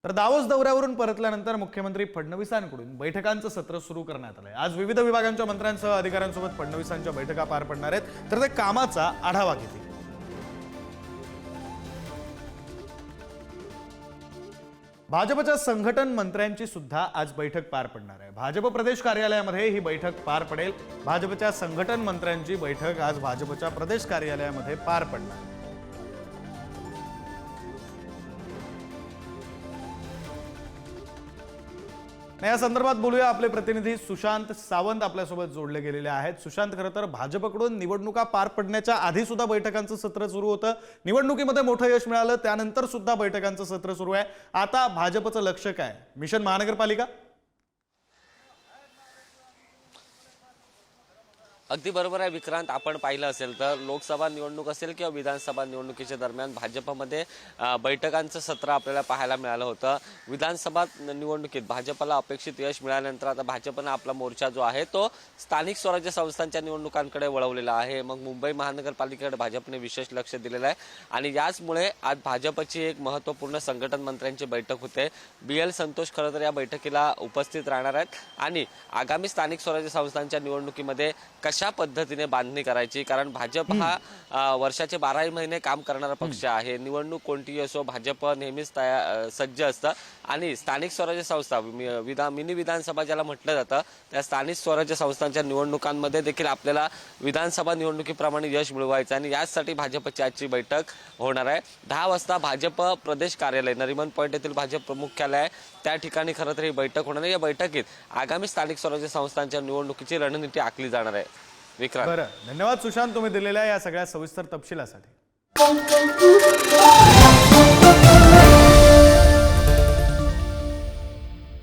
तर दावोस दौऱ्यावरून परतल्यानंतर मुख्यमंत्री फडणवीसांकडून बैठकांचं सत्र सुरू करण्यात आलंय। आज विविध विभागांच्या मंत्र्यांसह अधिकाऱ्यांसोबत फडणवीसांच्या बैठका पार पडणार आहेत, तर ते कामाचा आढावा घेतील। भाजपच्या संघटन मंत्र्यांची सुद्धा आज बैठक पार पडणार आहे। भाजप प्रदेश कार्यालयामध्ये ही बैठक पार पडेल। भाजपच्या संघटन मंत्र्यांची बैठक आज भाजपच्या प्रदेश कार्यालयामध्ये पार पडणार आहे। या संदर्भात बोलूया, आपले प्रतिनिधी सुशांत सावंत आपल्यासोबत जोडले गेलेले आहेत। सुशांत, खरं तर भाजपकडून निवडणुका पार पडण्याच्या आधी सुद्धा बैठकांचं सत्र सुरू होतं, निवडणुकीमध्ये मोठं यश मिळालं, त्यानंतर सुद्धा बैठकांचं सत्र सुरू आहे। आता भाजपचं लक्ष काय? मिशन महानगरपालिका? अगदी बरोबर आहे विक्रांत, आपण पाहिलं असेल तर लोकसभा निवडणूक असेल किंवा विधानसभा निवडणुकीच्या दरम्यान भाजपमध्ये बैठकांचं सत्र आपल्याला पाहायला मिळालं होतं। विधानसभा निवडणुकीत भाजपला अपेक्षित यश मिळाल्यानंतर आता भाजपनं आपला मोर्चा जो आहे तो स्थानिक स्वराज्य संस्थांच्या निवडणुकांकडे वळवलेला आहे। मग मुंबई महानगरपालिकेकडे भाजपने विशेष लक्ष दिलेलं आहे आणि याचमुळे आज भाजपची एक महत्त्वपूर्ण संघटन मंत्र्यांची बैठक होते। BL संतोष खरं तर या बैठकीला उपस्थित राहणार आहेत आणि आगामी स्थानिक स्वराज्य संस्थांच्या निवडणुकीमध्ये कशा पद्धतीने बांधणी करायची, कारण भाजप हा वर्षाचे 12 महिने काम करणारा पक्ष आहे। निवडणूक कोणतीही असो भाजप नेहमीच सज्ज असतं आणि स्थानिक स्वराज्य संस्था मिनी विधानसभा ज्याला म्हटलं जातं त्या स्थानिक स्वराज्य संस्थांच्या निवडणुकांमध्ये देखील आपल्याला विधानसभा निवडणुकीप्रमाणे यश मिळवायचं आणि याचसाठी भाजपची आजची बैठक होणार आहे। 10 वाजता भाजप प्रदेश कार्यालय नरिमन पॉइंट येथील भाजप मुख्यालय त्या ठिकाणी खरं तर ही बैठक होणार आहे। या बैठकीत आगामी स्थानिक स्वराज्य संस्थांच्या निवडणुकीची रणनीती आखली जाणार आहे। विक्रांत, बरं, धन्यवाद सुशांत, तुम्ही दिलेल्या या सगळ्या सविस्तर तपशिलासाठी।